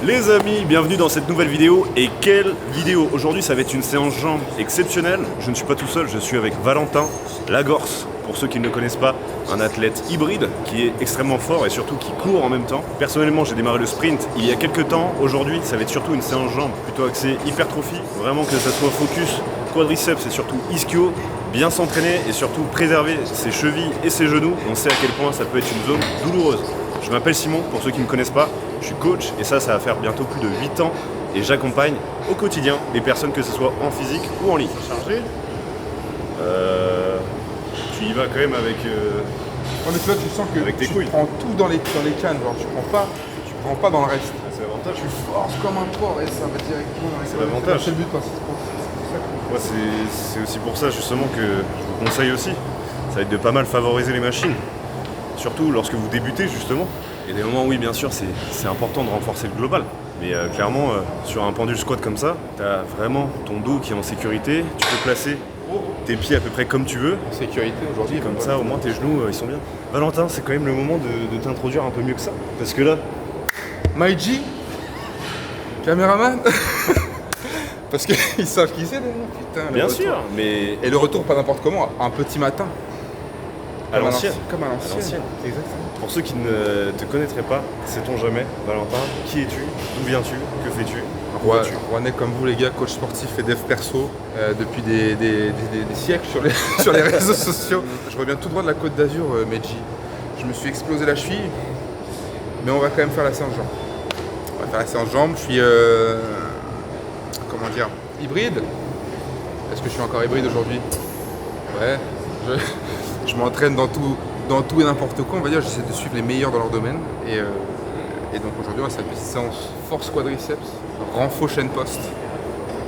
Les amis, bienvenue dans cette nouvelle vidéo. Et quelle vidéo! Aujourd'hui ça va être une séance jambes exceptionnelle. Je ne suis pas tout seul, je suis avec Valentin Lagorce. Pour ceux qui ne le connaissent pas, un athlète hybride qui est extrêmement fort et surtout qui court en même temps. Personnellement, j'ai démarré le sprint il y a quelques temps. Aujourd'hui, ça va être surtout une séance jambes plutôt axée hypertrophie. Vraiment que ça soit focus, quadriceps et surtout ischio. Bien s'entraîner et surtout préserver ses chevilles et ses genoux. On sait à quel point ça peut être une zone douloureuse. Je m'appelle Simon, pour ceux qui ne me connaissent pas, je suis coach et ça va faire bientôt plus de 8 ans et j'accompagne au quotidien les personnes, que ce soit en physique ou en ligne. Chargé. Tu y vas quand même avec... En effet, tu sens que avec tes couilles. Prends tout dans les cannes, genre tu prends pas dans le reste. C'est l'avantage. Tu forces comme un porc et ça va directement dans les C'est l'avantage. C'est le but, c'est Moi, c'est aussi pour ça justement que je vous conseille aussi. Ça va être de pas mal favoriser les machines. Surtout lorsque vous débutez justement. Il y a des moments où oui bien sûr c'est important de renforcer le global. Mais clairement sur un pendule squat comme ça, tu as vraiment ton dos qui est en sécurité. Tu peux placer tes pieds à peu près comme tu veux. sécurité aujourd'hui. Comme ça au moins tes genoux ils sont bien. Valentin, c'est quand même le moment de t'introduire un peu mieux que ça. Parce que là... Maïji, caméraman. Parce qu'ils savent qui c'est d'ailleurs. Putain, bien sûr, mais... Et le retour pas n'importe comment, un petit matin. À l'ancienne. Comme à l'ancienne. Exactement. Pour ceux qui ne te connaîtraient pas, sait-on jamais, Valentin, qui es-tu? D'où viens-tu? Que fais-tu? Rouennais comme vous les gars, coach sportif et dev perso depuis des siècles sur les réseaux sociaux. Je reviens tout droit de la Côte d'Azur, Meiji. Je me suis explosé la cheville, mais on va quand même faire la séance jambes. On va faire la séance jambes, je suis comment dire, hybride. Est-ce que je suis encore hybride aujourd'hui? Ouais, je m'entraîne dans tout et n'importe quoi, on va dire, j'essaie de suivre les meilleurs dans leur domaine. Et donc aujourd'hui, on va faire une petite séance force quadriceps, renfort chaîne poste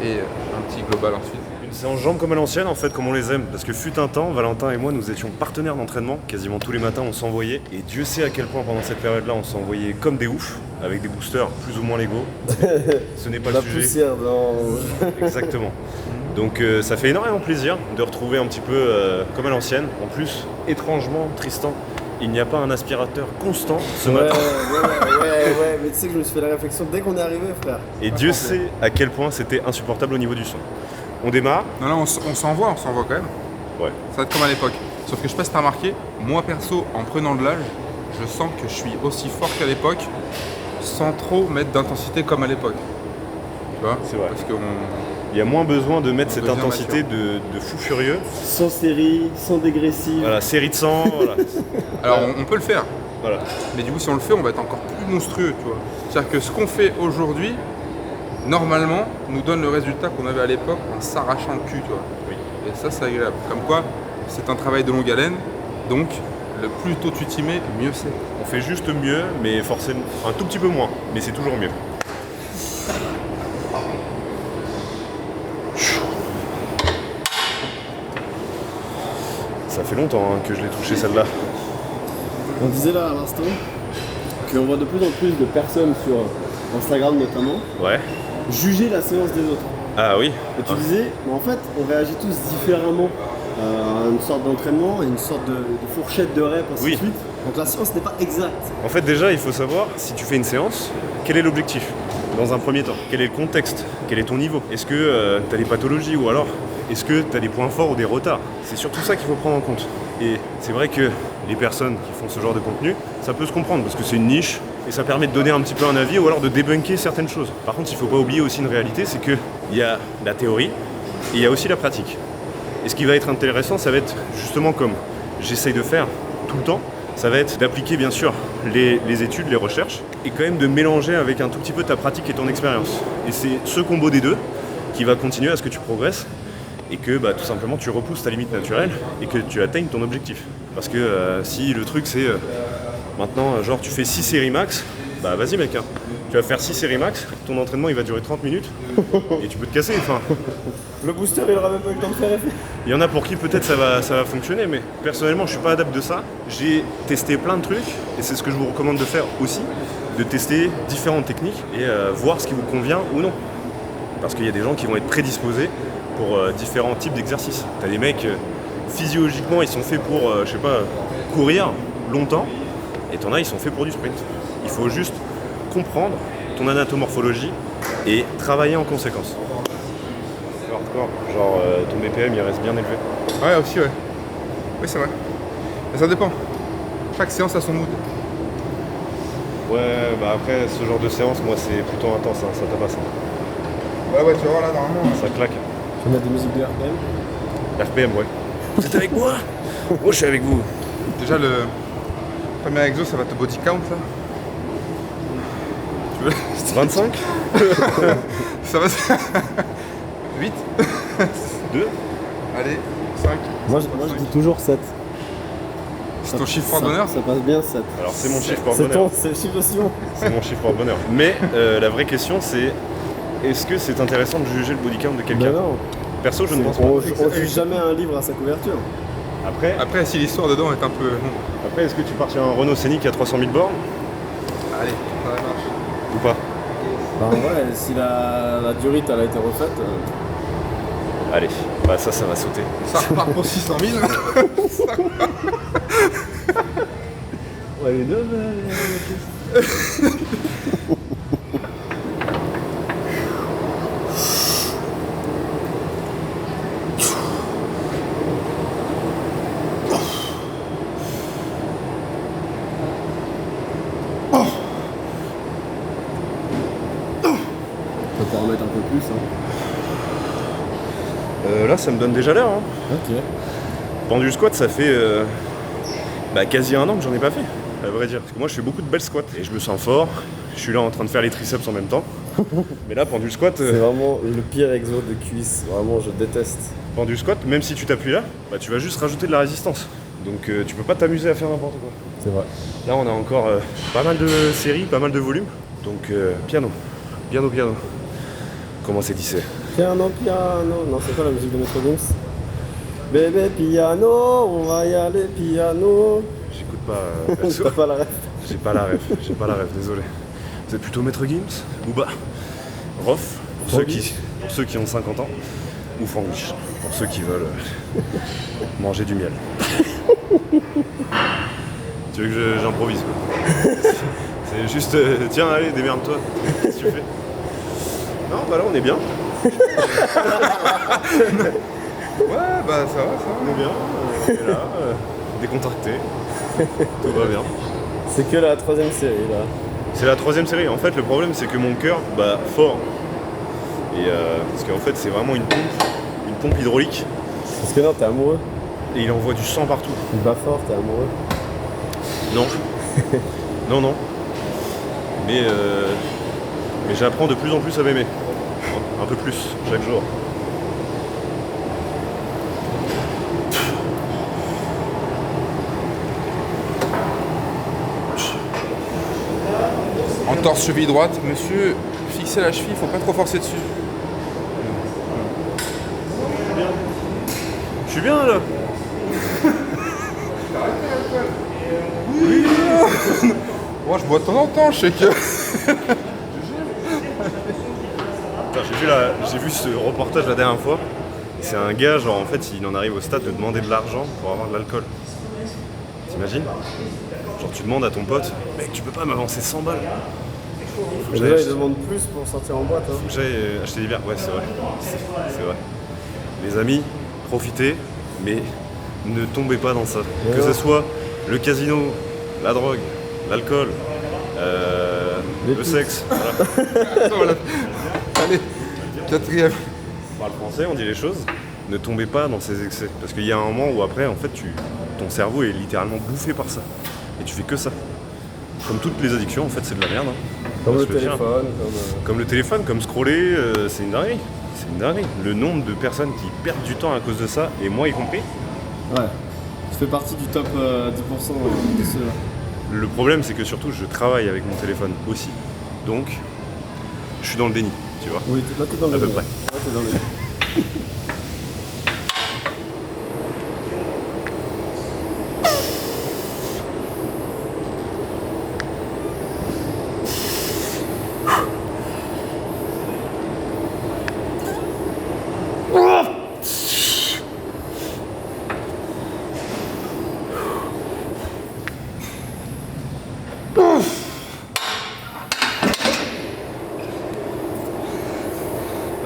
et un petit global ensuite. Une séance jambes comme à l'ancienne en fait, comme on les aime. Parce que fut un temps, Valentin et moi, nous étions partenaires d'entraînement. Quasiment tous les matins, on s'envoyait. Et Dieu sait à quel point pendant cette période-là, on s'envoyait comme des oufs, avec des boosters plus ou moins légaux. Ce n'est pas le sujet. La poussière dans... Exactement. Donc ça fait énormément plaisir de retrouver un petit peu comme à l'ancienne. En plus, étrangement, Tristan, il n'y a pas un aspirateur constant ce matin. Ouais, mais tu sais que je me suis fait la réflexion dès qu'on est arrivé, frère. Et Dieu sait à quel point c'était insupportable au niveau du son. On démarre. Non, là, on s'envoie quand même. Ouais. Ça va être comme à l'époque. Sauf que je sais pas si t'as remarqué, moi perso, en prenant de l'âge, je sens que je suis aussi fort qu'à l'époque, sans trop mettre d'intensité comme à l'époque. Tu vois? C'est vrai. Parce que Il y a moins besoin de mettre On cette devient intensité de fou furieux. Sans série, sans dégressive. Voilà, série de sang, voilà. Alors on peut le faire, Voilà. mais du coup si on le fait, on va être encore plus monstrueux, tu vois. C'est-à-dire que ce qu'on fait aujourd'hui, normalement, nous donne le résultat qu'on avait à l'époque en s'arrachant le cul, tu vois. Oui. Et ça, c'est agréable. Comme quoi, c'est un travail de longue haleine, donc le plus tôt tu t'y mets, mieux c'est. On fait juste mieux, mais forcément un tout petit peu moins, mais c'est toujours mieux. Ça fait longtemps que je l'ai touché celle-là. On disait là à l'instant qu'on voit de plus en plus de personnes sur Instagram notamment Ouais. juger la séance des autres. Ah oui. Et tu disais, mais en fait, on réagit tous différemment à une sorte d'entraînement et une sorte de fourchette de rep, ainsi Oui. de suite. Donc la séance n'est pas exacte. En fait déjà il faut savoir, si tu fais une séance, quel est l'objectif dans un premier temps? Quel est le contexte? Quel est ton niveau? Est-ce que tu as des pathologies ou alors est-ce que tu as des points forts ou des retards? C'est surtout ça qu'il faut prendre en compte. Et c'est vrai que les personnes qui font ce genre de contenu, ça peut se comprendre parce que c'est une niche et ça permet de donner un petit peu un avis ou alors de débunker certaines choses. Par contre, il ne faut pas oublier aussi une réalité, c'est qu'il y a la théorie et il y a aussi la pratique. Et ce qui va être intéressant, ça va être justement comme j'essaye de faire tout le temps, ça va être d'appliquer bien sûr les études, les recherches, et quand même de mélanger avec un tout petit peu ta pratique et ton expérience. Et c'est ce combo des deux qui va continuer à ce que tu progresses et que tout simplement tu repousses ta limite naturelle et que tu atteignes ton objectif. Parce que si le truc c'est maintenant genre tu fais 6 séries max, bah vas-y mec, tu vas faire 6 séries max, ton entraînement il va durer 30 minutes et tu peux te casser. Enfin, Le booster, il aura même pas eu le temps de faire effet. il y en a pour qui peut-être ça va fonctionner, mais personnellement je suis pas adepte de ça. J'ai testé plein de trucs et c'est ce que je vous recommande de faire aussi, de tester différentes techniques et voir ce qui vous convient ou non. Parce qu'il y a des gens qui vont être prédisposés pour différents types d'exercices. T'as des mecs, physiologiquement, ils sont faits pour, je sais pas, courir longtemps, et t'en as, ils sont faits pour du sprint. Il faut juste comprendre ton anatomorphologie et travailler en conséquence. Hardcore, genre ton BPM il reste bien élevé. Ouais, aussi, ouais. Oui, c'est vrai. Mais ça dépend. Chaque séance a son mood. Ouais, bah après, ce genre de séance, moi, c'est plutôt intense, hein, ça tabasse. Ouais, tu vas voir là, normalement. Ça claque. Tu mets des musiques de RPM. RPM, ouais. Vous êtes avec moi? Moi, je suis avec vous. Déjà, le premier exo, ça va te body count là. Tu veux 25? Ça va 8 2? Allez, 5. Moi, je dis toujours 7. C'est ton chiffre fort d'honneur? Ça passe bien 7. Alors, c'est mon chiffre porte-bonheur. C'est le chiffre de Simon. C'est mon chiffre porte-bonheur. Mais la vraie question, c'est est-ce que c'est intéressant de juger le body count de quelqu'un? Ben non. Perso, je ne pense pas. On juge jamais un livre à sa couverture. Après, Si l'histoire dedans est un peu... est-ce que tu pars sur un Renault Scénic à 300 000 bornes Allez, ça marche. ou pas? Ben ouais, si la durite elle a été refaite. Allez, bah ça va sauter. Ça repart pour 600 000. Ouais, les deux, on peut en remettre un peu plus. Hein. Là, ça me donne déjà l'air. Hein. Ok. Pendu squat, ça fait quasi un an que j'en ai pas fait, à vrai dire. Parce que moi, je fais beaucoup de belles squats et je me sens fort. Je suis là en train de faire les triceps en même temps. Mais là, pendu squat, C'est vraiment le pire exo de cuisse. Vraiment, je déteste. pendu squat, même si tu t'appuies là, bah, tu vas juste rajouter de la résistance. Donc tu peux pas t'amuser à faire n'importe quoi. C'est vrai. Là, on a encore pas mal de séries, pas mal de volume. Donc piano. Comment c'est dit c'est? Piano. Non, c'est quoi la musique de Maître Gims? Bébé piano, on va y aller piano. J'écoute pas. perso. T'as pas la ref. J'ai pas la ref, désolé. Vous êtes plutôt Maître Gims? Booba? Rof? Pour ceux qui ont 50 ans? Ou Franglish? Pour ceux qui veulent manger du miel. Tu veux que j'improvise quoi? C'est juste, tiens, allez, démerde-toi. Qu'est-ce que tu fais? Non, bah là, on est bien. Ouais, bah ça va. On est bien. On est là, décontracté. Tout va bien. C'est que la troisième série là. C'est la troisième série. En fait, le problème, c'est que mon cœur bat fort. Et parce qu'en fait, c'est vraiment une pompe hydraulique. Parce que non, t'es amoureux. Et il envoie du sang partout. Il bat fort, t'es amoureux. Non. non. Mais j'apprends de plus en plus à m'aimer. Un peu plus, chaque jour. Entorse cheville droite, monsieur, fixez la cheville, faut pas trop forcer dessus. Je suis bien là. Moi je bois de temps en temps, je sais que... Putain, j'ai vu ce reportage la dernière fois. C'est un gars, genre en fait, il en arrive au stade de demander de l'argent pour avoir de l'alcool. T'imagines? Genre tu demandes à ton pote, mec, tu peux pas m'avancer 100 balles? Faut que Déjà, j'aille il demande plus pour sortir en boîte. Hein. Faut que j'aille acheter des bières. Ouais, c'est vrai. C'est vrai. Les amis, profitez, mais ne tombez pas dans ça. Que ce soit le casino, la drogue, l'alcool, le sexe. Voilà. Voilà. Allez, quatrième. On parle français, on dit les choses. Ne tombez pas dans ces excès. Parce qu'il y a un moment où après, en fait, ton cerveau est littéralement bouffé par ça. Et tu fais que ça. Comme toutes les addictions, en fait, c'est de la merde. Hein. Comme le se le dire. téléphone, Comme le téléphone, comme scroller, c'est une dinguerie. C'est une dinguerie. Le nombre de personnes qui perdent du temps à cause de ça, et moi y compris. Ouais. Tu fais partie du top 10% de ceux-là. Le problème, c'est que surtout, je travaille avec mon téléphone aussi. Donc, je suis dans le déni, tu vois. Oui, là, t'es dans le À peu déni. près. Là, t'es dans le déni.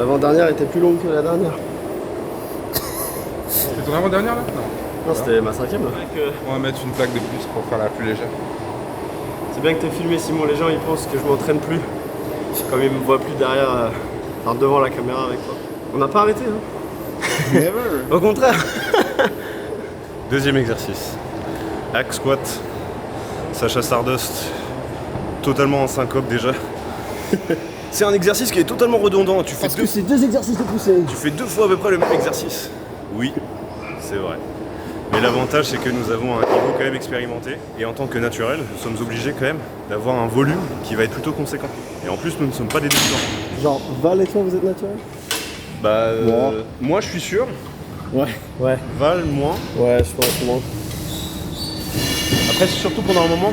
L'avant-dernière était plus longue que la dernière. C'est ton avant-dernière là? Non. Non, c'était ma 5e là. On va mettre une plaque de plus pour faire la plus légère. C'est bien que t'aies filmé, Simon. Les gens ils pensent que je m'entraîne plus. Comme ils me voient plus derrière, enfin, devant la caméra avec toi. On n'a pas arrêté, hein. Never. Au contraire. Deuxième exercice. Hack squat. Sacha Stardust. Totalement en syncope déjà. C'est un exercice qui est totalement redondant. Tu fais Parce que c'est 2 exercices de poussée. Tu fais 2 fois à peu près le même exercice. Oui, c'est vrai. Mais l'avantage, c'est que nous avons un niveau quand même expérimenté. Et en tant que naturel, nous sommes obligés quand même d'avoir un volume qui va être plutôt conséquent. Et en plus, nous ne sommes pas des débutants. Genre, Val et toi, vous êtes naturel? Bah, moi je suis sûr. Ouais. Val, moins. Ouais, je pense moins. Après, c'est surtout pendant un moment.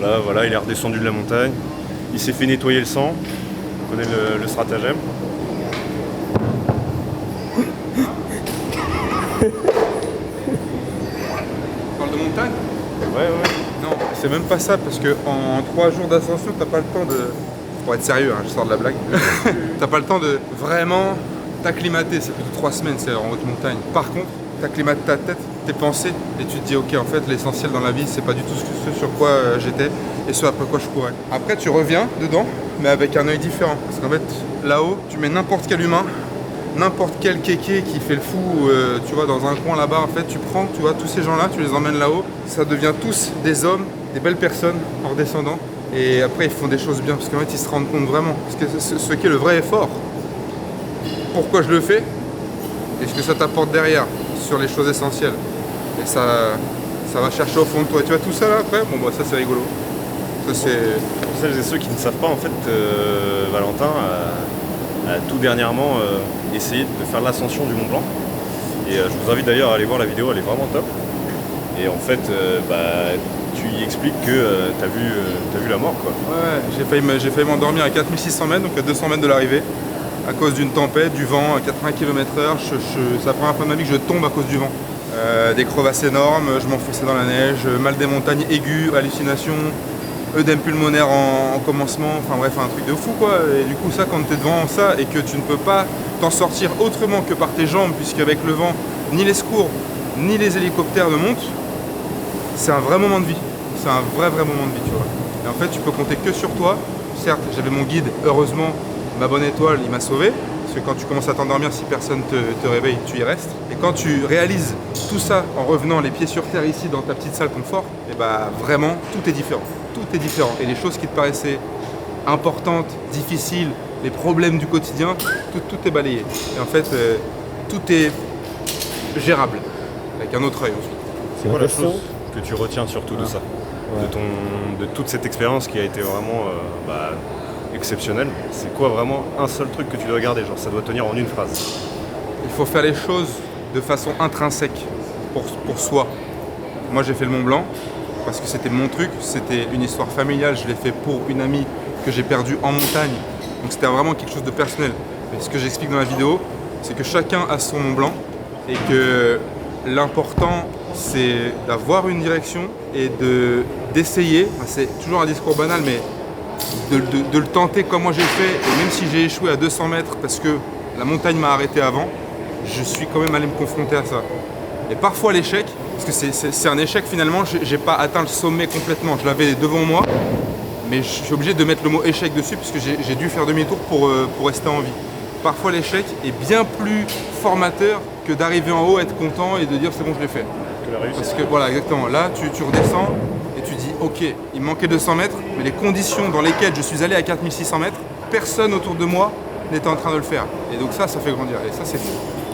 Là, voilà, il est redescendu de la montagne. Il s'est fait nettoyer le sang. On connaît le stratagème. On parle de montagne? Ouais. Non, c'est même pas ça, parce que en 3 jours d'ascension, t'as pas le temps de... Pour être sérieux, hein, je sors de la blague. T'as pas le temps de vraiment t'acclimater, c'est plutôt 3 semaines, c'est en haute montagne. Par contre, t'acclimates ta tête, tes pensées, et tu te dis, ok, en fait, l'essentiel dans la vie, c'est pas du tout ce sur quoi j'étais, et ce après quoi je courais. Après, tu reviens dedans, mais avec un œil différent. Parce qu'en fait, là-haut, tu mets n'importe quel humain, n'importe quel kéké qui fait le fou, tu vois, dans un coin là-bas, en fait, tu prends, tu vois, tous ces gens-là, tu les emmènes là-haut, ça devient tous des hommes, des belles personnes en redescendant, et après ils font des choses bien, parce qu'en fait ils se rendent compte vraiment, parce que ce qu'est le vrai effort, pourquoi je le fais, et ce que ça t'apporte derrière, sur les choses essentielles, et ça va chercher au fond de toi, et tu vois tout ça là après, bon bah ça c'est rigolo, ça c'est... Pour celles et ceux qui ne savent pas, en fait, Valentin a tout dernièrement essayé de faire l'ascension du Mont Blanc. Et je vous invite d'ailleurs à aller voir la vidéo, elle est vraiment top. Et en fait, tu y expliques que t'as vu la mort, quoi. Ouais, j'ai failli m'endormir à 4600 mètres, donc à 200 mètres de l'arrivée, à cause d'une tempête, du vent à 80 km/h. C'est la première fois de ma vie que je tombe à cause du vent. Des crevasses énormes, je m'enfonçais dans la neige, mal des montagnes aiguës, hallucinations, œdème pulmonaire en commencement, enfin bref, un truc de fou quoi. Et du coup ça, quand tu es devant ça et que tu ne peux pas t'en sortir autrement que par tes jambes, puisqu'avec le vent, ni les secours, ni les hélicoptères ne montent, c'est un vrai moment de vie. C'est un vrai moment de vie, tu vois. Et en fait, tu peux compter que sur toi. Certes, j'avais mon guide, heureusement, ma bonne étoile, il m'a sauvé. Parce que quand tu commences à t'endormir, si personne te réveille, tu y restes. Et quand tu réalises tout ça en revenant les pieds sur terre ici dans ta petite salle confort, et bah vraiment, tout est différent. Tout est différent. Et les choses qui te paraissaient importantes, difficiles, les problèmes du quotidien, tout est balayé. Et en fait, tout est gérable, avec un autre œil ensuite. C'est quoi la chose que tu retiens surtout de ça, de toute cette expérience qui a été vraiment exceptionnelle? C'est quoi vraiment un seul truc que tu dois garder? Genre ça doit tenir en une phrase. Il faut faire les choses de façon intrinsèque pour soi. Moi j'ai fait le Mont Blanc parce que c'était mon truc, c'était une histoire familiale, je l'ai fait pour une amie que j'ai perdue en montagne. Donc c'était vraiment quelque chose de personnel. Mais ce que j'explique dans la vidéo, c'est que chacun a son Mont Blanc et que l'important c'est d'avoir une direction et d'essayer, c'est toujours un discours banal, mais de le tenter comme moi j'ai fait, et même si j'ai échoué à 200 mètres parce que la montagne m'a arrêté avant, je suis quand même allé me confronter à ça. Et parfois l'échec, parce que c'est un échec finalement, j'ai pas atteint le sommet complètement, je l'avais devant moi, mais je suis obligé de mettre le mot échec dessus parce que j'ai dû faire demi-tour pour rester en vie. Parfois l'échec est bien plus formateur que d'arriver en haut, être content et de dire c'est bon je l'ai fait. Parce que voilà exactement, là tu redescends et tu dis ok, il me manquait 200 mètres, mais les conditions dans lesquelles je suis allé à 4600 mètres, personne autour de moi n'était en train de le faire. Et donc ça fait grandir et ça c'est fou.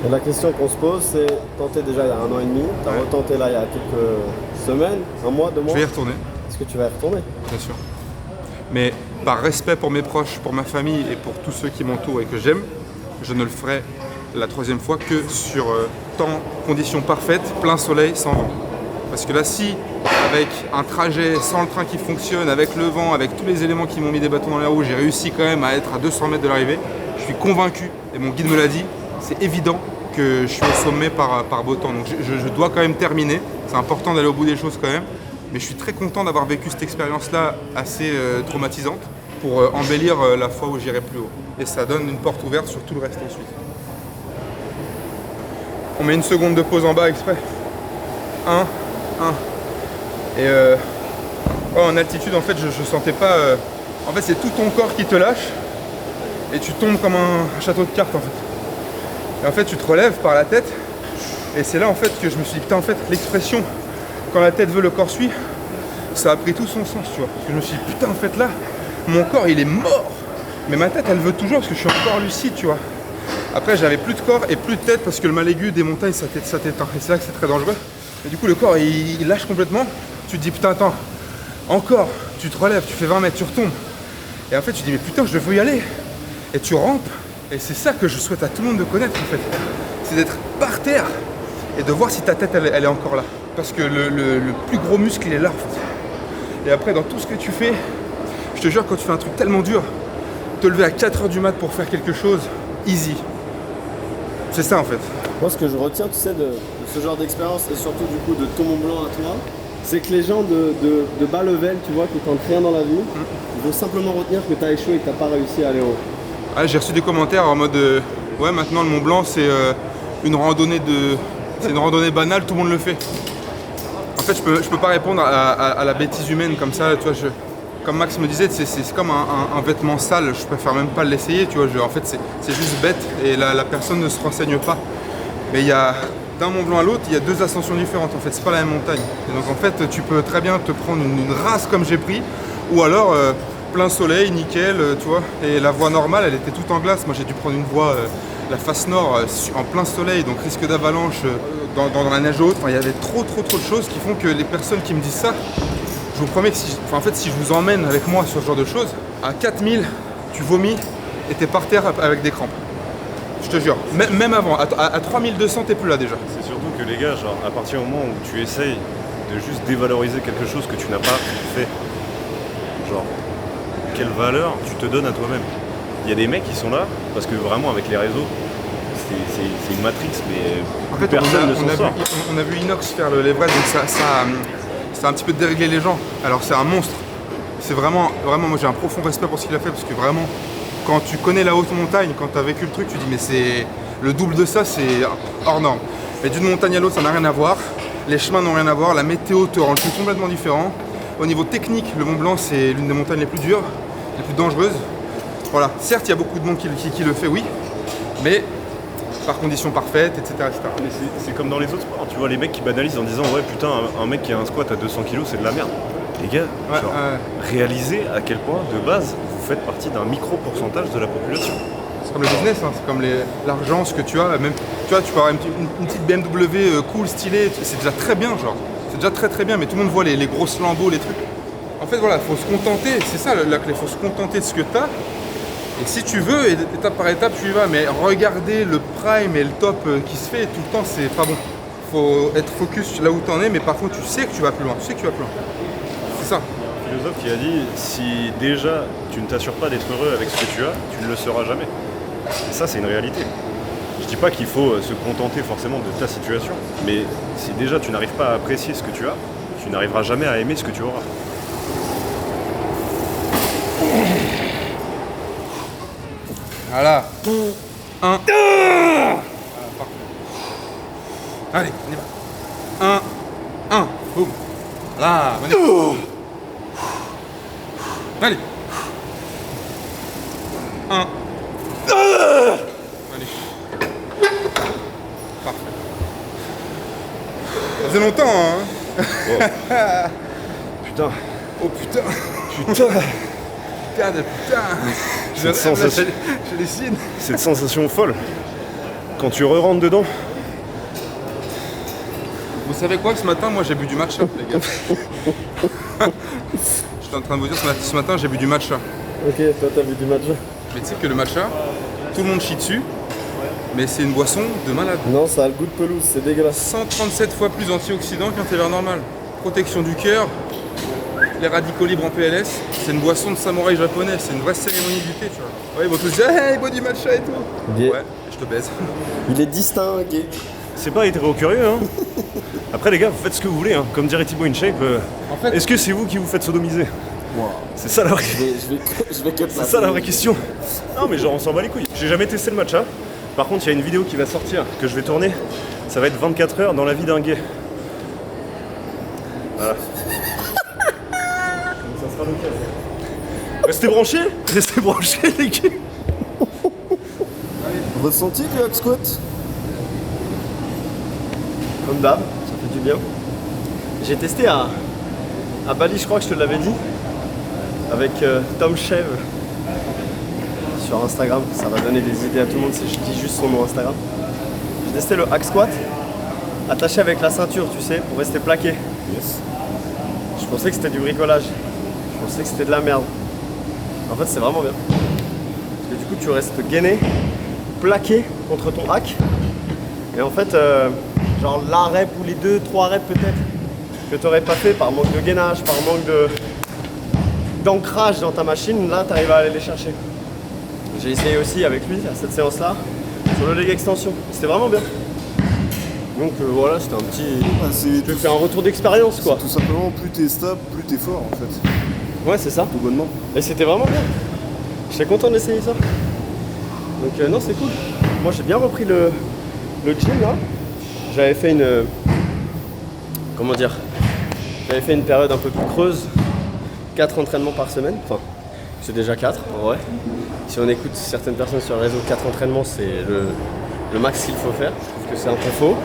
Et la question qu'on se pose c'est, tenté déjà il y a 1 an et demi, tu as retenté là il y a quelques semaines, 1 mois, 2 mois. Je vais y retourner. Est-ce que tu vas y retourner? Bien sûr. Mais par respect pour mes proches, pour ma famille et pour tous ceux qui m'entourent et que j'aime, je ne le ferai la 3e fois que sur conditions parfaites, plein soleil, sans vent. Parce que là, si avec un trajet sans le train qui fonctionne, avec le vent, avec tous les éléments qui m'ont mis des bâtons dans les roues, j'ai réussi quand même à être à 200 mètres de l'arrivée, je suis convaincu, et mon guide me l'a dit, c'est évident que je suis au sommet par beau temps. Donc je dois quand même terminer, c'est important d'aller au bout des choses quand même, mais je suis très content d'avoir vécu cette expérience-là assez traumatisante. pour embellir la fois où j'irai plus haut. Et ça donne une porte ouverte sur tout le reste ensuite. On met une seconde de pause en bas exprès. 1, 1. Et en altitude, en fait, je sentais pas... En fait, c'est tout ton corps qui te lâche et tu tombes comme un château de cartes, en fait. Et en fait, tu te relèves par la tête et c'est là, en fait, que je me suis dit, putain, en fait, l'expression « quand la tête veut, le corps suit », ça a pris tout son sens, tu vois. Parce que je me suis dit, putain, en fait, là, mon corps, il est mort. Mais ma tête, elle veut toujours parce que je suis encore lucide, tu vois. Après, j'avais plus de corps et plus de tête parce que le mal aigu des montagnes, ça t'éteint. Et c'est là que c'est très dangereux. Et du coup, le corps, il lâche complètement. Tu te dis, putain, attends, encore. Tu te relèves, tu fais 20 mètres, tu retombes. Et en fait, tu te dis, mais putain, je veux y aller. Et tu rampes. Et c'est ça que je souhaite à tout le monde de connaître, en fait. C'est d'être par terre et de voir si ta tête, elle est encore là. Parce que le plus gros muscle, il est là, en fait. Et après, dans tout ce que tu fais, je te jure, quand tu fais un truc tellement dur, te lever à 4h du mat pour faire quelque chose, easy. C'est ça, en fait. Moi, ce que je retiens, tu sais, de ce genre d'expérience, et surtout du coup de ton Mont Blanc à toi, c'est que les gens de bas level, tu vois, qui tentent rien dans la vie, ils vont simplement retenir que tu as échoué et que tu n'as pas réussi à aller haut. Ah, j'ai reçu des commentaires en mode ouais, maintenant le Mont Blanc c'est une randonnée c'est une randonnée banale, tout le monde le fait. En fait, je peux pas répondre à la bêtise humaine comme ça, tu vois. Comme Max me disait, c'est comme un vêtement sale, je préfère même pas l'essayer, tu vois. En fait, c'est juste bête et la personne ne se renseigne pas. Mais il y a d'un Mont Blanc à l'autre, il y a 2 ascensions différentes. En fait, c'est pas la même montagne. Et donc en fait, tu peux très bien te prendre une race comme j'ai pris, ou alors plein soleil, nickel, tu vois. Et la voie normale, elle était toute en glace. Moi, j'ai dû prendre une voie, la face nord, en plein soleil, donc risque d'avalanche dans la neige haute. Enfin, il y avait trop de choses qui font que les personnes qui me disent ça, je vous promets que si je vous emmène avec moi sur ce genre de choses, à 4000, tu vomis et t'es par terre avec des crampes. Je te jure, même avant, à 3200, t'es plus là déjà. C'est surtout que les gars, genre, à partir du moment où tu essayes de juste dévaloriser quelque chose que tu n'as pas fait, genre, quelle valeur tu te donnes à toi-même? Il y a des mecs qui sont là, parce que vraiment avec les réseaux, c'est une matrix, mais en fait, personne ne s'en sort. On a vu Inox faire l'Everest, donc ça a un petit peu déréglé les gens. Alors c'est un monstre. C'est vraiment, moi j'ai un profond respect pour ce qu'il a fait, parce que vraiment, quand tu connais la haute montagne, quand tu as vécu le truc, tu dis mais c'est le double de ça, c'est hors norme. Mais d'une montagne à l'autre, ça n'a rien à voir. Les chemins n'ont rien à voir, la météo te rend le truc complètement différent. Au niveau technique, le Mont Blanc, c'est l'une des montagnes les plus dures, les plus dangereuses. Voilà, certes, il y a beaucoup de monde qui le fait, oui, mais par conditions parfaites, etc. Mais c'est comme dans les autres sports, tu vois, les mecs qui banalisent en disant ouais putain, un mec qui a un squat à 200 kg, c'est de la merde. Les gars, réalisez à quel point, de base, vous faites partie d'un micro-pourcentage de la population. C'est comme le business, hein, c'est comme l'argent, ce que tu as. Même, tu vois, tu peux avoir une petite BMW cool, stylée, c'est déjà très bien, genre. C'est déjà très bien, mais tout le monde voit les grosses lambeaux, les trucs. En fait, voilà, il faut se contenter, c'est ça la clé, il faut se contenter de ce que tu as. Et si tu veux, étape par étape, tu y vas. Mais regarder le prime et le top qui se fait tout le temps, c'est pas bon. Faut être focus là où tu en es, mais par contre, tu sais que tu vas plus loin. C'est ça. Un philosophe qui a dit, si déjà tu ne t'assures pas d'être heureux avec ce que tu as, tu ne le seras jamais. Et ça, c'est une réalité. Je dis pas qu'il faut se contenter forcément de ta situation, mais si déjà tu n'arrives pas à apprécier ce que tu as, tu n'arriveras jamais à aimer ce que tu auras. Voilà. 1. Voilà, parfait. Allez, on y va. 1. Boum. Là, on y va. Allez. 1. Allez. Parfait. Ça faisait longtemps, hein. Oh. Putain. Oh putain. Putain. Cette sensation, j'ai les signes. cette sensation folle, quand tu re-rentres dedans. Vous savez quoi, ce matin, moi j'ai bu du matcha, les gars. J'étais en train de vous dire, ce matin j'ai bu du matcha. Ok, toi t'as vu du matcha? Mais tu sais que le matcha, tout le monde chie dessus, mais c'est une boisson de malade. Non, ça a le goût de pelouse, c'est dégueulasse. 137 fois plus antioxydant qu'un thé vert normal. Protection du cœur, les radicaux libres en PLS, c'est une boisson de samouraï japonais, c'est une vraie cérémonie du thé, tu vois. Ouais, ils vont tous dire hey, il boit du matcha et tout. Gay. Ouais, je te baise. Il est distingué. C'est pas hétéro-curieux, hein. Après les gars, vous faites ce que vous voulez, hein. Comme dirait Thibaut InShape, En fait- est-ce que c'est vous qui vous faites sodomiser? Wow. C'est ça la vraie, Je vais cut c'est ça la vraie question. Non mais genre on s'en bat les couilles. J'ai jamais testé le matcha. Par contre, il y a une vidéo qui va sortir, que je vais tourner. Ça va être 24 heures dans la vie d'un gay. Voilà. Donc ça sera l'occasion. Restez branchés les gars. Ressenti le hack squat? Comme d'hab, ça fait du bien. J'ai testé à Bali, je crois que je te l'avais dit, avec Tom Chev sur Instagram. Ça va donner des idées à tout le monde si je dis juste son nom Instagram. J'ai testé le hack squat attaché avec la ceinture, tu sais, pour rester plaqué. Yes. Je pensais que c'était du bricolage. Je pensais que c'était de la merde. En fait, c'est vraiment bien. Parce que du coup, tu restes gainé, plaqué contre ton hack. Et en fait, genre la rep ou les 2-3 reps peut-être que tu n'aurais pas fait par manque de gainage, par manque d'ancrage dans ta machine, là, tu arrives à aller les chercher. J'ai essayé aussi avec lui à cette séance-là sur le leg extension. C'était vraiment bien. Donc voilà, c'était un petit. Je te fais un retour d'expérience quoi. Tout simplement, plus t'es stable, plus t'es fort en fait. Ouais, c'est ça. Tout bonnement. Et c'était vraiment bien. J'étais content d'essayer ça. Donc non, c'est cool. Moi, j'ai bien repris le gym là. J'avais fait une. Comment dire? J'avais fait une période un peu plus creuse. 4 entraînements par semaine. Enfin, c'est déjà 4 en vrai. Si on écoute certaines personnes sur le réseau, 4 entraînements, c'est le max qu'il faut faire. Je trouve que c'est un peu faux,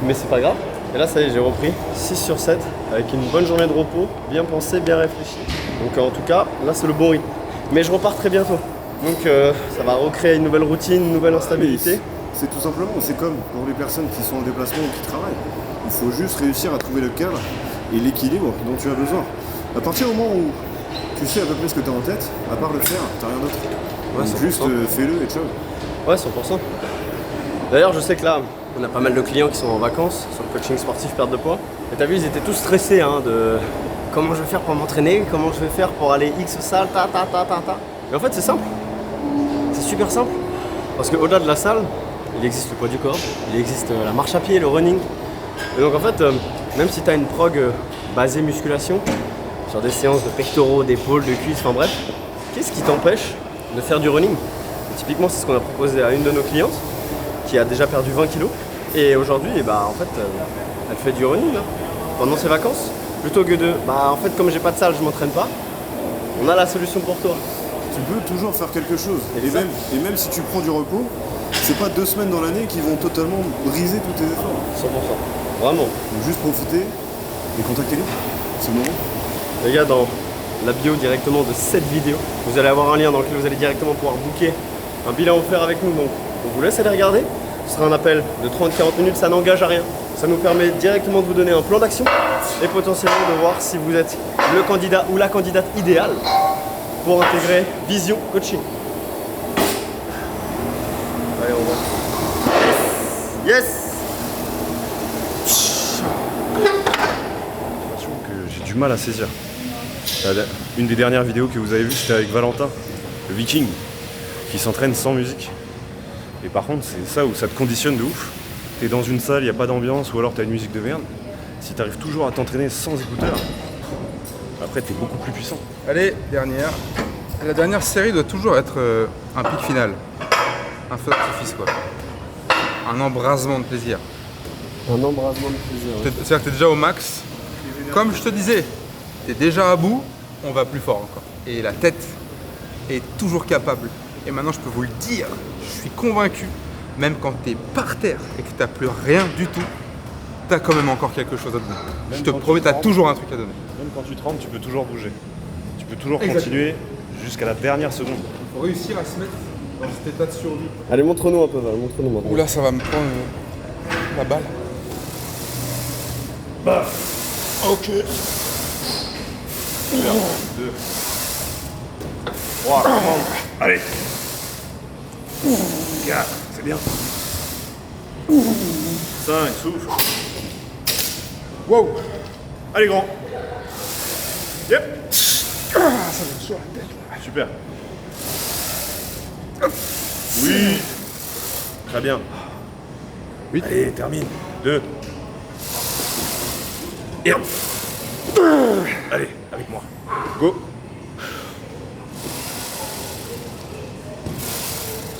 mais c'est pas grave. Et là, ça y est, j'ai repris 6 sur 7 avec une bonne journée de repos, bien pensée, bien réfléchie. Donc en tout cas, là, c'est le bon rythme. Mais je repars très bientôt. Donc ça va recréer une nouvelle routine, une nouvelle instabilité. C'est tout simplement, c'est comme pour les personnes qui sont en déplacement ou qui travaillent. Il faut juste réussir à trouver le cadre et l'équilibre dont tu as besoin. À partir du moment où tu sais à peu près ce que tu as en tête, à part le faire, t'as rien d'autre. Ouais, Donc 100%. juste fais-le et ciao. Ouais, 100%. D'ailleurs, je sais que là, on a pas mal de clients qui sont en vacances sur le coaching sportif perte de poids. Et t'as vu, ils étaient tous stressés de comment je vais faire pour m'entraîner, comment je vais faire pour aller X salle, ta. Et en fait, c'est simple. C'est super simple. Parce qu'au-delà de la salle, il existe le poids du corps, il existe la marche à pied, le running. Et donc en fait, même si tu as une prog basée musculation, sur des séances de pectoraux, d'épaules, de cuisses, enfin bref, qu'est-ce qui t'empêche de faire du running? Et typiquement, c'est ce qu'on a proposé à une de nos clientes qui a déjà perdu 20 kilos. Et aujourd'hui, en fait, elle fait du running là, pendant ses vacances. Plutôt que de, en fait, comme j'ai pas de salle, je m'entraîne pas, on a la solution pour toi. Tu peux toujours faire quelque chose. Et Et ça. même si tu prends du repos, c'est pas 2 semaines dans l'année qui vont totalement briser tous tes efforts. 100%. Vraiment. Donc juste profiter et contactez-les. C'est le moment. Les gars, dans la bio directement de cette vidéo, vous allez avoir un lien dans lequel vous allez directement pouvoir booker un bilan offert avec nous. Donc, on vous laisse aller regarder. Ce sera un appel de 30-40 minutes, ça n'engage à rien. Ça nous permet directement de vous donner un plan d'action et potentiellement de voir si vous êtes le candidat ou la candidate idéale pour intégrer Vision Coaching. Allez, on va. Yes! Que j'ai du mal à saisir. Une des dernières vidéos que vous avez vues, c'était avec Valentin, le viking, qui s'entraîne sans musique. Et par contre, c'est ça où ça te conditionne de ouf. T'es dans une salle, il n'y a pas d'ambiance, ou alors t'as une musique de merde. Si t'arrives toujours à t'entraîner sans écouteurs, après t'es beaucoup plus puissant. Allez, dernière. La dernière série doit toujours être un pic final. Un feu d'artifice quoi. Un embrasement de plaisir. Un embrasement de plaisir. C'est-à-dire que t'es déjà au max. Comme je te disais, t'es déjà à bout, on va plus fort encore. Et la tête est toujours capable. Et maintenant je peux vous le dire, je suis convaincu, même quand t'es par terre et que t'as plus rien du tout, t'as quand même encore quelque chose à donner. Même Je te quand tu promets, t'as trembles. toujours un truc à donner. Même quand tu te rends, tu peux toujours bouger. Tu peux toujours Exactement. continuer jusqu'à la dernière seconde. Il faut réussir à se mettre dans cet état de survie. Allez, montre-nous un peu, Val, montre-nous maintenant. Oula, ça va me prendre la balle. Ok. 2. 3. Allez. 4. C'est bien. 5. Souffle. Wow. Allez, grand. Yep. Ça va sur la tête. Super. Oui. Très bien. 8. Allez, termine. 2. Et hop. Allez, avec moi. Go.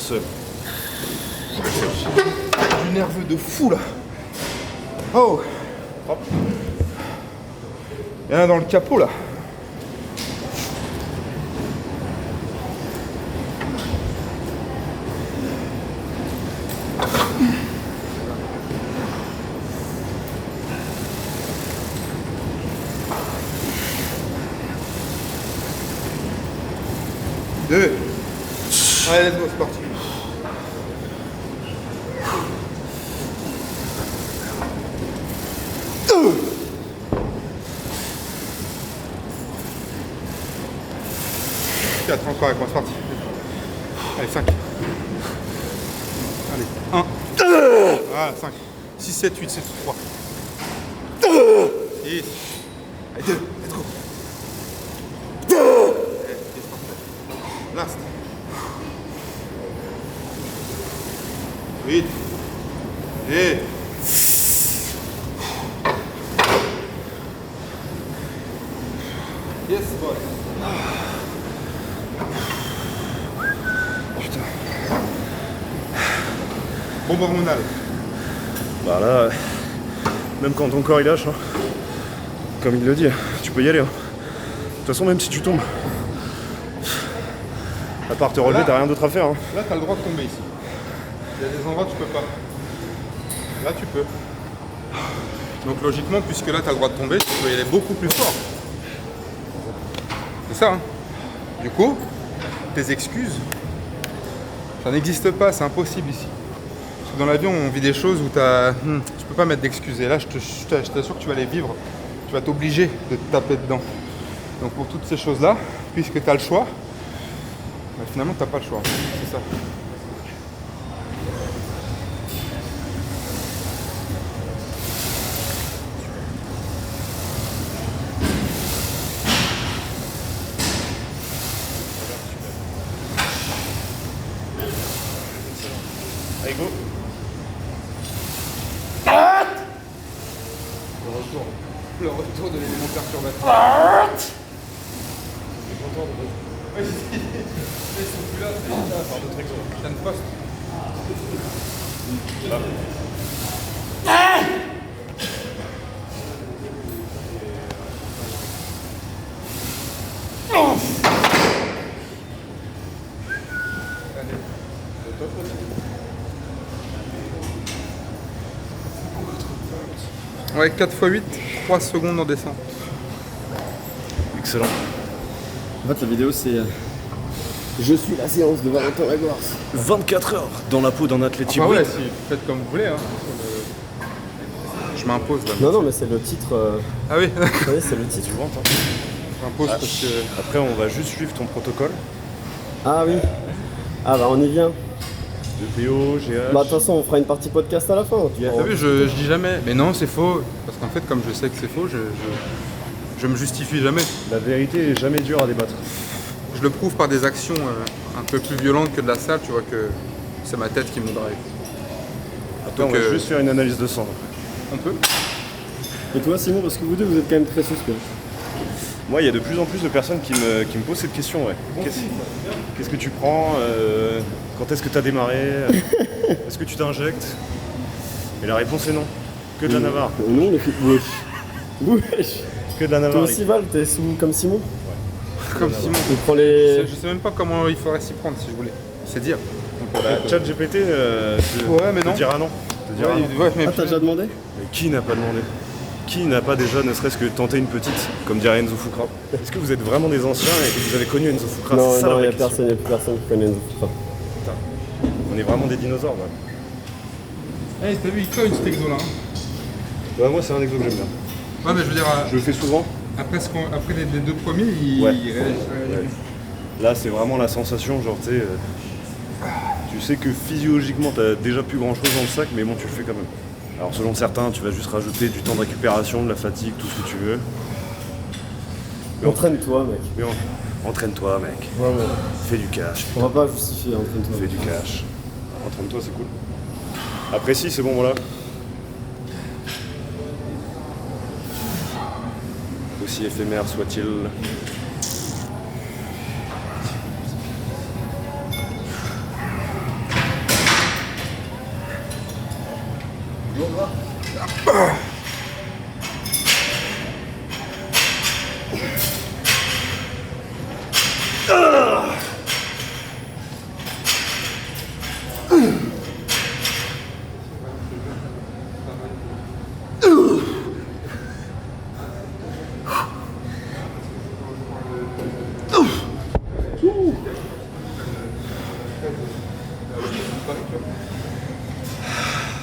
seul. Du nerveux de fou là. Oh. Propre. Il y en a dans le capot là. Deux. Allez, let's go, c'est parti. Quatre, encore avec moi, c'est parti. Allez, 5. Allez, 1. Voilà, 5. 6, 7, 8, 7, 3. 10. Allez, 2. Let's go. Last. 8. Et. Yes, boy. Putain. Bombe hormonale. Bah là, même quand ton corps il lâche, hein, comme il le dit, tu peux y aller. Hein. De toute façon, même si tu tombes, à part te relever, Là. t'as rien d'autre à faire. Hein. Là, t'as le droit de tomber ici. Il y a des endroits où tu peux pas. Là, tu peux. Donc logiquement, puisque là, t'as le droit de tomber, tu peux y aller beaucoup plus fort. C'est ça, hein. Du coup, tes excuses, ça n'existe pas, c'est impossible ici. Parce que dans l'avion, on vit des choses où tu peux pas mettre d'excuses. Et là, je t'assure que tu vas les vivre. Tu vas t'obliger de te taper dedans. Donc pour toutes ces choses-là, puisque tu as le choix, bah, finalement, tu n'as pas le choix. C'est ça. Allez, go. Le retour de l'élément perturbateur. Ils sont plus là, c'est par d'autres exemples. Putain de poste. Ouais, 4 x 8, 3 secondes en descente. Excellent. En fait, la vidéo, c'est je suis la séance de Valentin Lagouars. 24 heures dans la peau d'un athlète Ah hybride. ouais, si, faites comme vous voulez. Hein. Je m'impose là. Non, non, mais c'est le titre. Ah oui, Vous savez, c'est le titre. Tu vois, hein. je m'impose parce que. Après, on va juste suivre ton protocole. Ah oui. Ah bah, on y vient. De PO, GH. Bah, de toute façon, on fera une partie podcast à la fin. T'as vu, je dis jamais. Mais non, c'est faux. Parce qu'en fait, comme je sais que c'est faux, je me justifie jamais. La vérité est jamais dure à débattre. Je le prouve par des actions un peu plus violentes que de la salle, tu vois, que c'est ma tête qui me drive. Après, on va juste faire une analyse de sang. On peut. Et toi, Simon, parce que vous deux, vous êtes quand même très suspect. Moi, il y a de plus en plus de personnes qui me posent cette question. Ouais. Qu'est-ce que tu prends Quand est-ce que tu as démarré Est-ce que tu t'injectes Et la réponse est non. Que de la Navarre. Non, les filles. Wesh. Wesh. Que de la Toi Navarre. aussi, Val, t'es comme Simon. Comme Simon. Il prend les. Je sais même pas comment il faudrait s'y prendre si je voulais. C'est dire. Donc, Chat GPT Ouais, mais non. te dira non. Te dira non. Ouais, mais Ah, t'as déjà demandé? Mais qui n'a pas demandé? Qui n'a pas déjà, ne serait-ce que tenté une petite, comme dirait Enzo Fukra? Est-ce que vous êtes vraiment des anciens et que vous avez connu Enzo Fukra? Non, C'est ça non, la il n'y vraie a question. personne, y a plus personne qui connaît Enzo Fukra. On est vraiment des dinosaures, ouais. Hey, t'as vu, il cogne cet exo là. Hein. Ouais, moi, c'est un exo que j'aime bien. Ouais, mais je veux dire, Je le fais souvent. après les deux premiers, il Ouais. réagit. Ouais. Là, c'est vraiment la sensation, genre, tu sais, tu sais que physiologiquement, t'as déjà plus grand chose dans le sac, mais bon, tu le fais quand même. Alors, selon certains, tu vas juste rajouter du temps de récupération, de la fatigue, tout ce que tu veux. Entraîne-toi, mec. Mais entraîne-toi, mec. Vraiment. Fais du cash. On va pas justifier, entraîne-toi. Fais du cash. Entraîne-toi, c'est cool. Après, si, c'est bon, voilà. Aussi éphémère soit-il.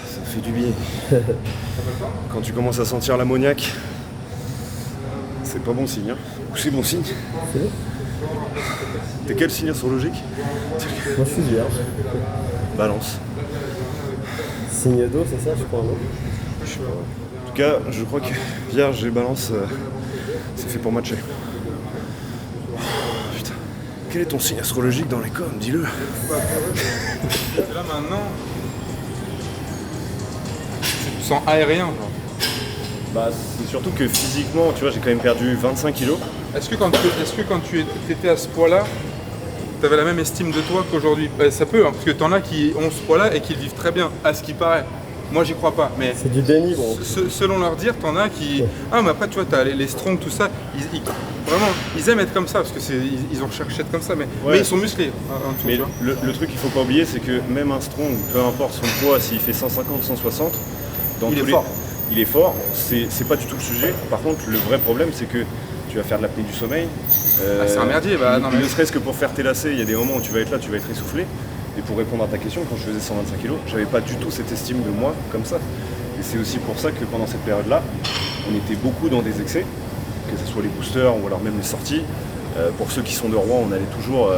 Ça fait du bien. Quand tu commences à sentir l'ammoniaque, c'est pas bon signe. Hein. Ou c'est bon signe. T'es quel signe astrologique? Moi je suis vierge. Balance. Signe d'eau, c'est ça, je crois, non? En tout cas, je crois que Vierge et Balance, c'est fait pour matcher. Oh, putain. Quel est ton signe astrologique dans les coms? Dis-le. Là maintenant, tu te sens aérien, genre. Bah, c'est surtout que physiquement, tu vois, j'ai quand même perdu 25 kilos. Est-ce que quand tu étais à ce poids-là, tu avais la même estime de toi qu'aujourd'hui? Ça peut, hein, parce que t'en as qui ont ce poids-là et qui le vivent très bien, à ce qui paraît. Moi, j'y crois pas, mais C'est du déni, bon. selon leur dire, t'en as qui... Ah, mais après, tu vois, t'as les strongs, tout ça, vraiment, ils aiment être comme ça, parce que ils ont recherché être comme ça, mais ils sont musclés, en dessous, Mais tu vois. le truc qu'il faut pas oublier, c'est que même un strong, peu importe son poids, s'il fait 150, 160, dans Il tous est les- fort. Il est fort, c'est pas du tout le sujet. Par contre, le vrai problème, c'est que tu vas faire de l'apnée du sommeil. c'est un merdier, bah, non, mais- Ne serait-ce que pour faire tes lacets, il y a des moments où tu vas être là, tu vas être essoufflé. Et pour répondre à ta question, quand je faisais 125 kg, j'avais pas du tout cette estime de moi comme ça. Et c'est aussi pour ça que pendant cette période-là, on était beaucoup dans des excès, que ce soit les boosters ou alors même les sorties. Pour ceux qui sont de Rouen, on allait toujours,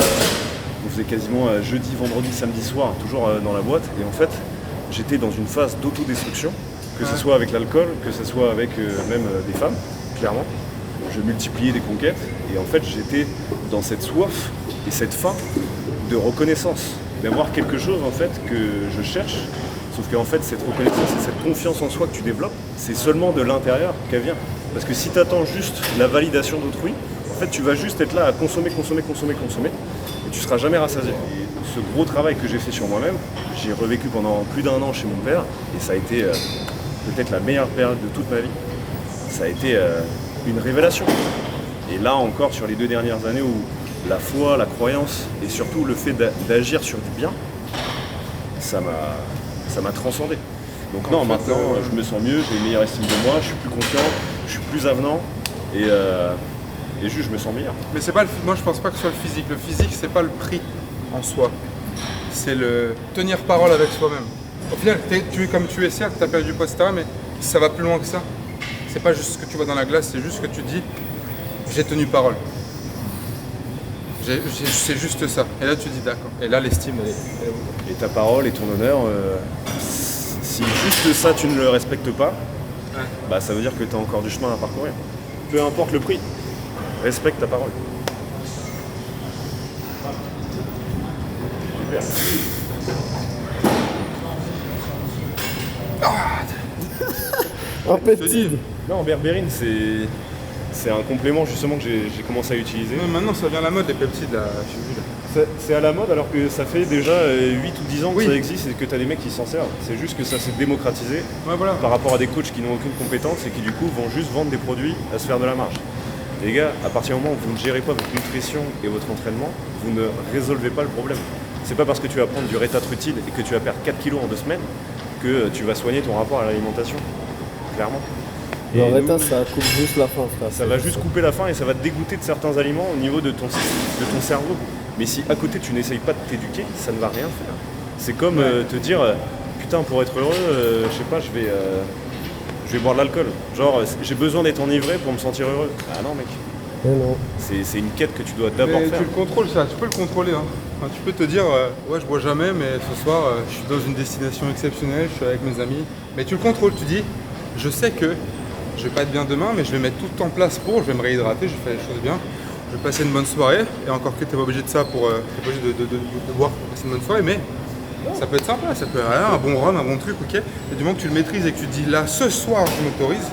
on faisait quasiment jeudi, vendredi, samedi soir, toujours dans la boîte. Et en fait, j'étais dans une phase d'autodestruction, que ce soit avec l'alcool, que ce soit avec même des femmes, clairement. Je multipliais des conquêtes et en fait j'étais dans cette soif et cette faim de reconnaissance, d'avoir quelque chose en fait que je cherche, sauf qu'en fait cette reconnaissance et cette confiance en soi que tu développes, c'est seulement de l'intérieur qu'elle vient. Parce que si tu attends juste la validation d'autrui, en fait tu vas juste être là à consommer, et tu seras jamais rassasié. Et ce gros travail que j'ai fait sur moi-même, j'ai revécu pendant plus d'1 an chez mon père, et ça a été peut-être la meilleure période de toute ma vie. Ça a été une révélation. Et là encore, sur les 2 dernières années où la foi, la croyance et surtout le fait d'agir sur du bien, ça m'a transcendé. Donc non, maintenant je me sens mieux, j'ai une meilleure estime de moi, je suis plus confiant, je suis plus avenant et juste je me sens meilleur. Mais c'est pas moi je pense pas que ce soit le physique. Le physique c'est pas le prix en soi. C'est le tenir parole avec soi-même. Au final, tu es comme tu es, certes, tu as perdu du poids, etc. Mais ça va plus loin que ça. C'est pas juste ce que tu vois dans la glace, c'est juste ce que tu dis. J'ai tenu parole. C'est juste ça. Et là tu dis d'accord. Et là l'estime elle est... Et ta parole et ton honneur, si juste ça tu ne le respectes pas, bah ça veut dire que tu as encore du chemin à parcourir. Peu importe le prix, respecte ta parole. Super. Un Je te dis, Non, berbérine, c'est un complément justement que j'ai commencé à utiliser. maintenant ça vient à la mode les peptides là, j'ai vu là. C'est à la mode alors que ça fait déjà 8 ou 10 ans que Oui. ça existe et que tu as des mecs qui s'en servent. C'est juste que ça s'est démocratisé Ouais voilà. par rapport à des coachs qui n'ont aucune compétence et qui du coup vont juste vendre des produits à se faire de la marge. Les gars, à partir du moment où vous ne gérez pas votre nutrition et votre entraînement, vous ne résolvez pas le problème. C'est pas parce que tu vas prendre du rétatrutide et que tu vas perdre 4 kilos en 2 semaines que tu vas soigner ton rapport à l'alimentation. Clairement. Mais en Et fait, nous, ça coupe juste la fin, frère. ça va juste couper la faim et ça va te dégoûter de certains aliments au niveau de ton cerveau. Mais si à côté tu n'essayes pas de t'éduquer, ça ne va rien faire. C'est comme te dire putain pour être heureux, je sais pas, je vais boire de l'alcool. Genre j'ai besoin d'être enivré pour me sentir heureux. Ah non mec, Mais non. c'est une quête que tu dois d'abord Mais faire. tu le contrôles ça, tu peux le contrôler. Hein. Enfin, tu peux te dire, ouais je bois jamais, mais ce soir je suis dans une destination exceptionnelle, je suis avec mes amis. Mais tu le contrôles, tu dis, je sais que je vais pas être bien demain, mais je vais mettre tout en place pour, je vais me réhydrater, je vais faire les choses bien. Je vais passer une bonne soirée, et encore que tu n'es pas obligé de ça pour. T'es pas obligé de boire pour passer une bonne soirée, mais ça peut être sympa, ça peut être un bon rhum, un bon truc, ok. Et du moment que tu le maîtrises et que tu te dis là, ce soir je m'autorise,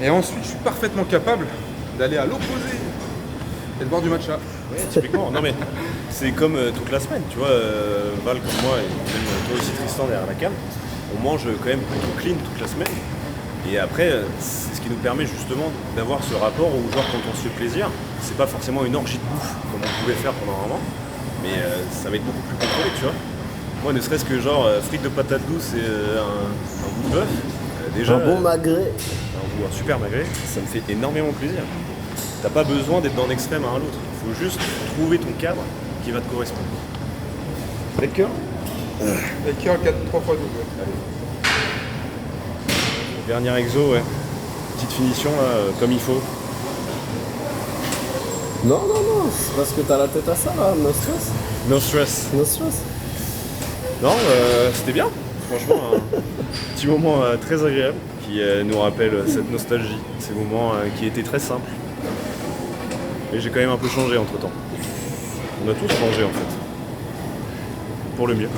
et ensuite je suis parfaitement capable d'aller à l'opposé et de boire du matcha. Ouais, typiquement. Non mais c'est comme toute la semaine, tu vois, Val comme moi et même toi aussi Tristan derrière la cam, on mange quand même plutôt clean toute la semaine. Et après, c'est ce qui nous permet justement d'avoir ce rapport où genre quand on se fait plaisir, c'est pas forcément une orgie de bouffe comme on pouvait faire pendant un moment, mais ça va être beaucoup plus contrôlé, tu vois. Moi, ne serait-ce que genre frites de patates douces et un bout de bœuf, déjà... Un bon magret. Un super magret, ça me fait énormément plaisir. T'as pas besoin d'être d'un extrême à un autre, il faut juste trouver ton cadre qui va te correspondre. D'accord. Baker 3 fois 12. Dernier exo, ouais. Petite finition là, comme il faut. Non, c'est parce que t'as la tête à ça là, no stress. No stress. No stress. Non, c'était bien. Franchement, un petit moment très agréable qui nous rappelle cette nostalgie, ces moments qui étaient très simples. Et j'ai quand même un peu changé entre temps. On a tous changé en fait. Pour le mieux.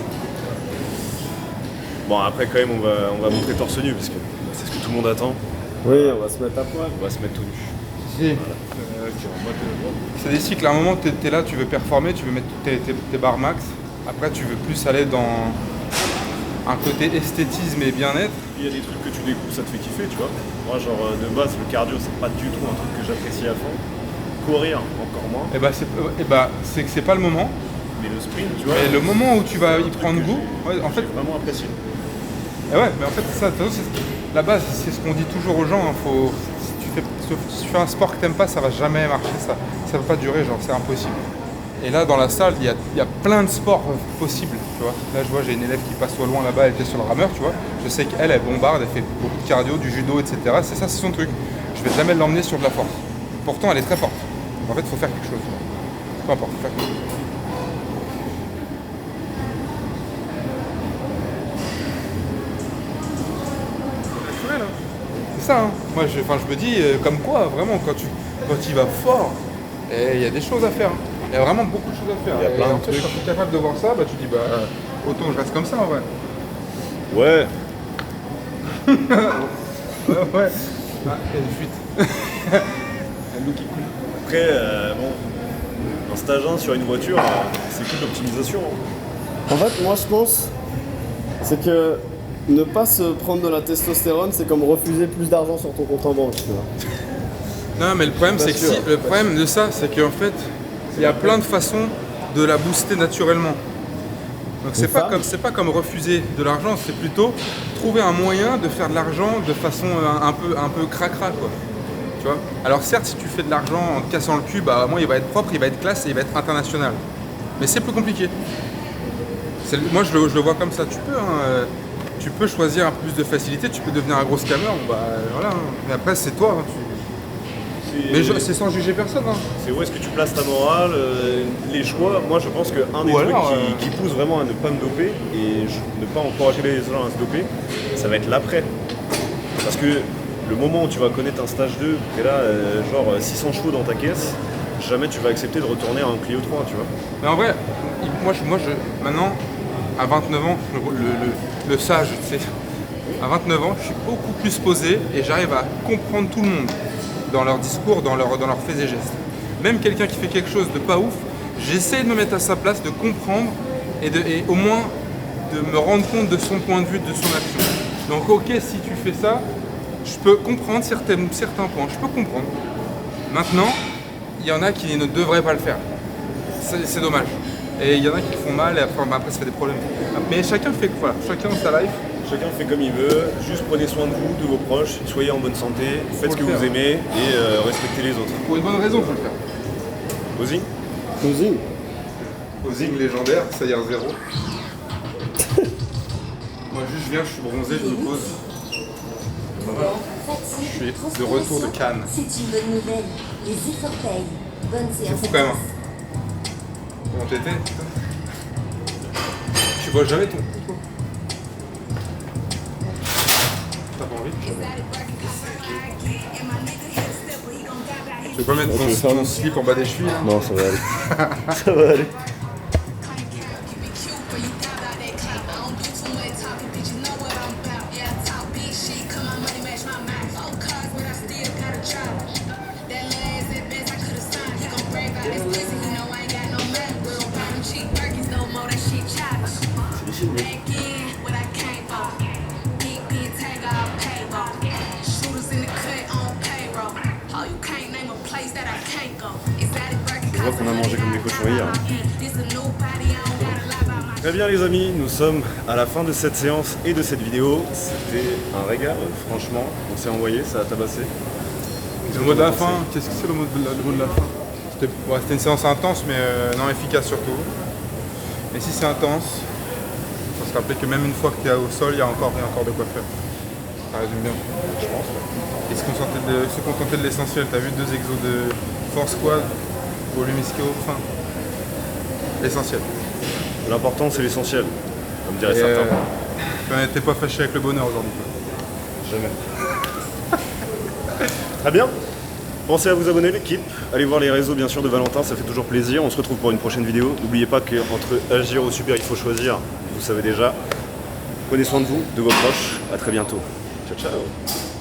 Bon après quand même on va montrer torse nu parce que c'est ce que tout le monde attend. Oui, on va se mettre à poil. On va se mettre tout nu. Si. C'est des cycles, à un moment tu es là, tu veux performer, tu veux mettre tes barres max. Après tu veux plus aller dans un côté esthétisme et bien-être. Il y a des trucs que tu découvres, ça te fait kiffer, tu vois. Moi genre de base le cardio c'est pas du tout un truc que j'apprécie à fond. Courir encore moins. C'est que c'est pas le moment. Mais le sprint, tu vois. Et le moment où tu vas y prendre goût, ouais, en fait, j'ai vraiment apprécié. et ouais, mais en fait c'est ça, la base, c'est ce qu'on dit toujours aux gens, hein, si tu fais un sport que t'aimes pas, ça va jamais marcher, ça va pas durer, genre c'est impossible. Et là dans la salle, il y a plein de sports possibles, tu vois. Là je vois, j'ai une élève qui passe au loin là-bas, elle était sur le rameur, tu vois. Je sais qu'elle, elle bombarde, elle fait beaucoup de cardio, du judo, etc. C'est ça, c'est son truc. Je vais jamais l'emmener sur de la force. Pourtant elle est très forte. En fait, il faut faire quelque chose. Peu importe, faut faire quelque chose. C'est ça, hein. Moi je me dis comme quoi vraiment quand tu vas fort, il y a des choses à faire. Il y a vraiment beaucoup de choses à faire. Il y a plein de trucs. Quand tu es capable de voir ça, bah, tu dis autant je reste comme ça en vrai. Ouais. Ouais. Ah, il y a une fuite. Un loup qui coule. Après, bon, un stage 1 sur une voiture, c'est que de l'optimisation. Hein. En fait, moi je pense, c'est que ne pas se prendre de la testostérone, c'est comme refuser plus d'argent sur ton compte en banque, tu vois. Non, mais le problème, c'est que le problème de ça, c'est qu'en fait, il y a plein de façons de la booster naturellement. Donc c'est pas comme refuser de l'argent, c'est plutôt trouver un moyen de faire de l'argent de façon un peu cracra, quoi. Tu vois. Alors certes, si tu fais de l'argent en te cassant le cul, bah moi il va être propre, il va être classe et il va être international. Mais c'est plus compliqué. Moi je le vois comme ça. Tu peux choisir un peu plus de facilité, tu peux devenir un gros scammer, bah voilà. Mais après c'est toi. Mais c'est sans juger personne. Hein. C'est où est-ce que tu places ta morale, les choix. Moi je pense qu'un des trucs qui pousse vraiment à ne pas me doper et ne pas encourager les gens à se doper, ça va être l'après. Parce que le moment où tu vas connaître un stage 2, t'es là genre 600 chevaux dans ta caisse, jamais tu vas accepter de retourner à un Clio 3, tu vois. Mais en vrai, moi maintenant, à 29 ans, le sage, tu sais, à 29 ans, je suis beaucoup plus posé et j'arrive à comprendre tout le monde dans leur discours, dans leurs faits et gestes. Même quelqu'un qui fait quelque chose de pas ouf, j'essaie de me mettre à sa place, de comprendre et au moins de me rendre compte de son point de vue, de son action. Donc ok, si tu fais ça, je peux comprendre certains points, je peux comprendre. Maintenant, il y en a qui ne devraient pas le faire. C'est dommage. Et il y en a qui le font mal et après ça fait des problèmes. Mais chacun fait chacun sa life. Chacun fait comme il veut, juste prenez soin de vous, de vos proches, soyez en bonne santé, faites ce que vous aimez et respectez les autres. Pour une bonne raison, faut le faire. Ozzy Ozzy légendaire, ça y est, 0. Moi juste je viens, je suis bronzé, je me pose. Je suis de retour de Cannes. C'est une bonne nouvelle. Les efforts payent. Bonne séance. C'est fou quand même. Comment t'étais? Tu vois jamais ton cou, toi? T'as pas envie? Tu veux pas mettre ton slip en bas des chevilles là? Non, ça va aller. Ça va aller. vois qu'on a mangé comme des cochons hier. Très bien les amis, nous sommes à la fin de cette séance et de cette vidéo. C'était un régal, franchement. On s'est envoyé, ça a tabassé. Le mot de la fin, qu'est-ce que c'est le mot de la fin? C'était une séance intense, mais non efficace surtout. Et si c'est intense, il faut se rappeler que même une fois que tu es au sol, il y a encore de quoi faire. Ça résume bien, je pense. Et se contenter de l'essentiel. Tu as vu 2 exos de force squat, volume ischio, fin. L'essentiel. L'important c'est l'essentiel, comme diraient Et certains. t'es pas fâché avec le bonheur aujourd'hui. Jamais. Très bien. Pensez à vous abonner l'équipe, allez voir les réseaux bien sûr de Valentin, ça fait toujours plaisir. On se retrouve pour une prochaine vidéo. N'oubliez pas qu'entre agir ou subir, il faut choisir. Vous savez déjà. Prenez soin de vous, de vos proches. À très bientôt. Ciao ciao.